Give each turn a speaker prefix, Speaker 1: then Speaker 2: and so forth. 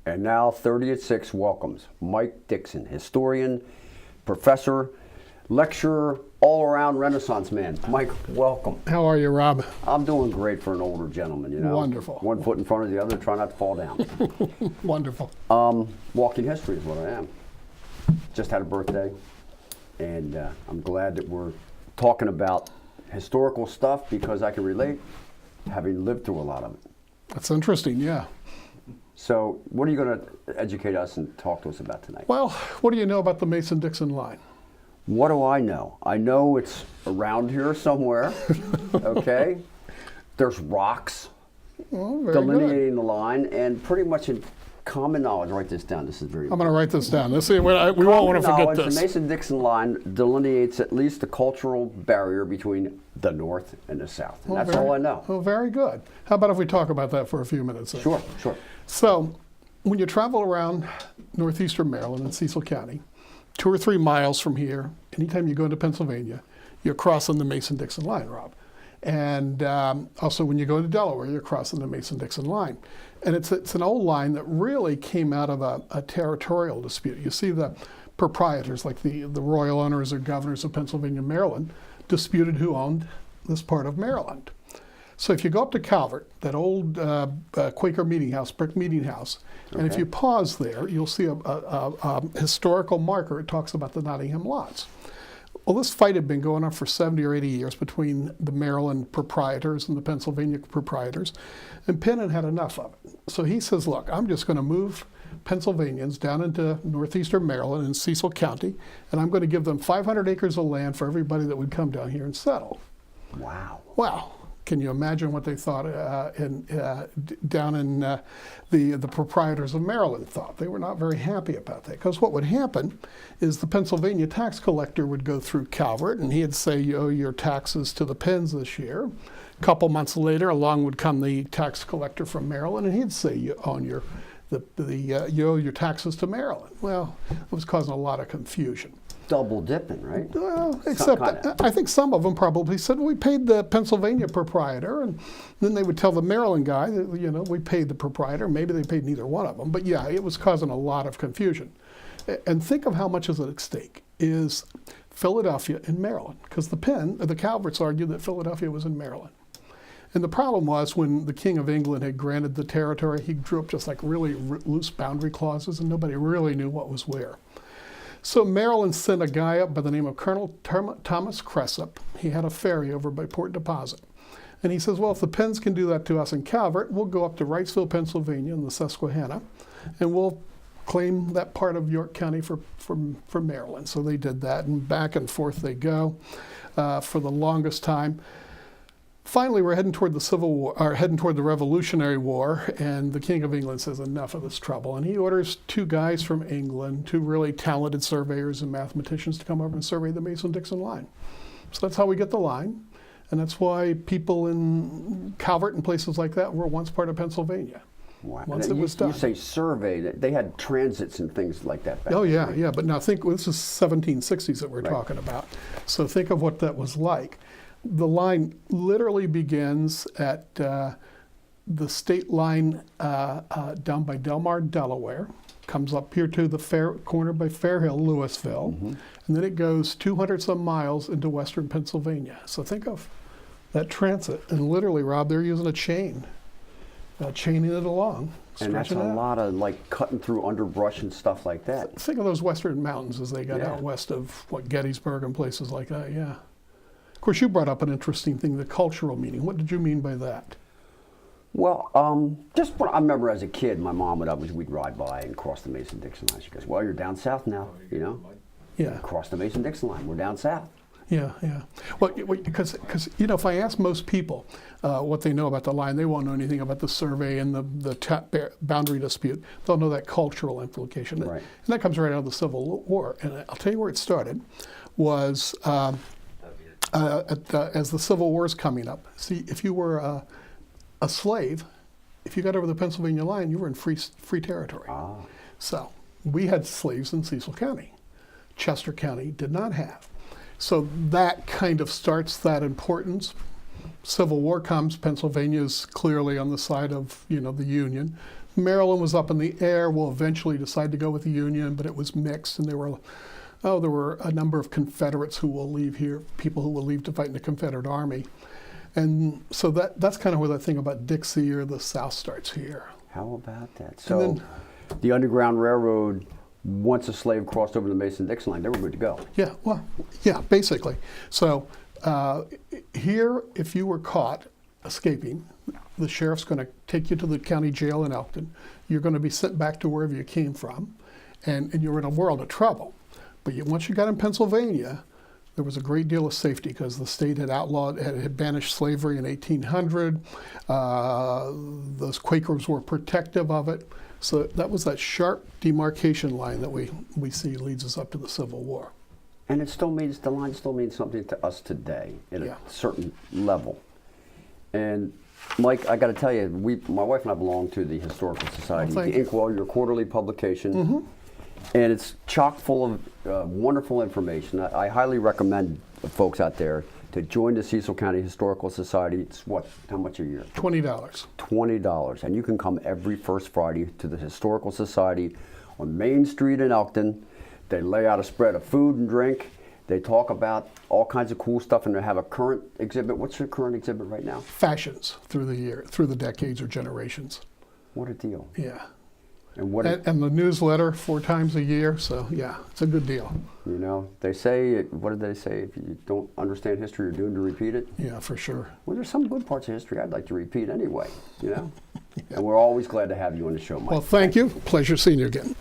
Speaker 1: And now 30 at 6 welcomes Mike-Dixon, historian, professor, lecturer, all-around Renaissance man. Mike, welcome.
Speaker 2: How are you, Rob?
Speaker 1: I'm doing great for an older gentleman, you know.
Speaker 2: Wonderful.
Speaker 1: One foot in front of the other, try not to fall down.
Speaker 2: Wonderful.
Speaker 1: Walking history is what I am. Just had a birthday, and I'm glad that we're talking about historical stuff because I can relate, having lived through a lot of it.
Speaker 2: That's interesting, yeah.
Speaker 1: So what are you going to educate us and talk to us about tonight?
Speaker 2: Well, what do you know about the Mason-Dixon line?
Speaker 1: What do I know? I know it's around here somewhere, okay? There's rocks delineating the line, and pretty much in common knowledge, write this down, this is very
Speaker 2: I'm going to write this down. We won't want to forget this.
Speaker 1: The Mason-Dixon line delineates at least the cultural barrier between the North and the South, and that's all I know.
Speaker 2: Oh, very good. How about if we talk about that for a few minutes? Then?
Speaker 1: Sure, sure.
Speaker 2: So, when you travel around northeastern Maryland in Cecil County, 2 or 3 miles from here, anytime you go into Pennsylvania, you're crossing the Mason-Dixon line, Rob. And also when you go to Delaware, you're crossing the Mason-Dixon line. And it's an old line that really came out of a territorial dispute. You see the proprietors, like the royal owners or governors of Pennsylvania and Maryland, disputed who owned this part of Maryland. So if you go up to Calvert, that old Quaker meeting house, brick meeting house, and if you pause there, you'll see a historical marker. It talks about the Nottingham lots. Well, this fight had been going on for 70 or 80 years between the Maryland proprietors and the Pennsylvania proprietors, and Penn had enough of it. So he says, look, I'm just going to move Pennsylvanians down into northeastern Maryland in Cecil County, and I'm going to give them 500 acres of land for everybody that would come down here and settle.
Speaker 1: Wow.
Speaker 2: Wow. Can you imagine what they thought down in the proprietors of Maryland thought? They were not very happy about that, because what would happen is the Pennsylvania tax collector would go through Calvert and he'd say, you owe your taxes to the Penns this year. A couple months later, along would come the tax collector from Maryland and he'd say, you owe your taxes to Maryland. Well, it was causing a lot of confusion.
Speaker 1: Double dipping, right?
Speaker 2: Well, except I think some of them probably said, well, we paid the Pennsylvania proprietor, and then they would tell the Maryland guy that, we paid the proprietor. Maybe they paid neither one of them. But yeah, it was causing a lot of confusion. And think of how much is at stake is Philadelphia and Maryland, because the Calverts argued that Philadelphia was in Maryland. And the problem was when the King of England had granted the territory, he drew up just like really loose boundary clauses, and nobody really knew what was where. So Maryland sent a guy up by the name of Colonel Thomas Cressup. He had a ferry over by Port Deposit. And he says, well, if the Penns can do that to us in Calvert, we'll go up to Wrightsville, Pennsylvania in the Susquehanna, and we'll claim that part of York County for Maryland. So they did that, and back and forth they go for the longest time. Finally, we're heading toward the Civil War, or heading toward the Revolutionary War, and the King of England says enough of this trouble, and he orders 2 guys from England, 2 really talented surveyors and mathematicians, to come over and survey the Mason-Dixon line. So that's how we get the line, and that's why people in Calvert and places like that were once part of Pennsylvania.
Speaker 1: Wow.
Speaker 2: Once it was done.
Speaker 1: You say survey, they had transits and things like that back then.
Speaker 2: Oh yeah, yeah, but now think, this is 1760s that we're talking about, so think of what that was like. The line literally begins at the state line down by Delmar, Delaware, comes up here to the corner by Fairhill, Louisville, and then it goes 200 some miles into western Pennsylvania. So think of that transit, and literally, Rob, they're using a chain, chaining it along.
Speaker 1: And that's a lot of like cutting through underbrush and stuff like that.
Speaker 2: Think of those western mountains as they got out west of Gettysburg and places like that, yeah. Of course, you brought up an interesting thing, the cultural meaning. What did you mean by that?
Speaker 1: Well, I remember as a kid, my mom we'd ride by and cross the Mason-Dixon line. She goes, well, you're down south now,
Speaker 2: Yeah.
Speaker 1: Cross the Mason-Dixon line, we're down south.
Speaker 2: Yeah, yeah. Well, because if I ask most people what they know about the line, they won't know anything about the survey and the boundary dispute. They'll know that cultural implication.
Speaker 1: Right.
Speaker 2: And that comes right out of the Civil War. And I'll tell you where it started was as the Civil War is coming up. See, if you were a slave, if you got over the Pennsylvania line, you were in free territory.
Speaker 1: Ah.
Speaker 2: So we had slaves in Cecil County. Chester County did not have. So that kind of starts that importance. Civil War comes, Pennsylvania's clearly on the side of, the Union. Maryland was up in the air. We'll eventually decide to go with the Union, but it was mixed, and there were a number of Confederates who will leave here, people who will leave to fight in the Confederate Army. And so that's kind of where the thing about Dixie or the South starts here.
Speaker 1: How about that? So the Underground Railroad, once a slave crossed over the Mason-Dixon line, they were good to go.
Speaker 2: Yeah, well, yeah, basically. So here, if you were caught escaping, the sheriff's going to take you to the county jail in Elkton. You're going to be sent back to wherever you came from, and you're in a world of trouble. But once you got in Pennsylvania, there was a great deal of safety because the state had had banished slavery in 1800. Those Quakers were protective of it. So that was that sharp demarcation line that we see leads us up to the Civil War.
Speaker 1: And the line still means something to us today at a certain level. And Mike, I got to tell you, my wife and I belong to the Historical Society, the Inkwell, your quarterly publication. And it's chock full of wonderful information. I highly recommend folks out there to join the Cecil County Historical Society. It's how much a year?
Speaker 2: $20.
Speaker 1: $20. And you can come every first Friday to the Historical Society on Main Street in Elkton. They lay out a spread of food and drink. They talk about all kinds of cool stuff, and they have a current exhibit. What's your current exhibit right now?
Speaker 2: Fashions through the decades or generations.
Speaker 1: What a deal.
Speaker 2: Yeah.
Speaker 1: And
Speaker 2: the newsletter 4 times a year, so yeah, it's a good deal.
Speaker 1: You know, they say, what did they say? If you don't understand history, you're doomed to repeat it.
Speaker 2: Yeah, for sure.
Speaker 1: Well, there's some good parts of history I'd like to repeat anyway, you know? And we're always glad to have you on the show, Mike.
Speaker 2: Well, thank you. Pleasure seeing you again.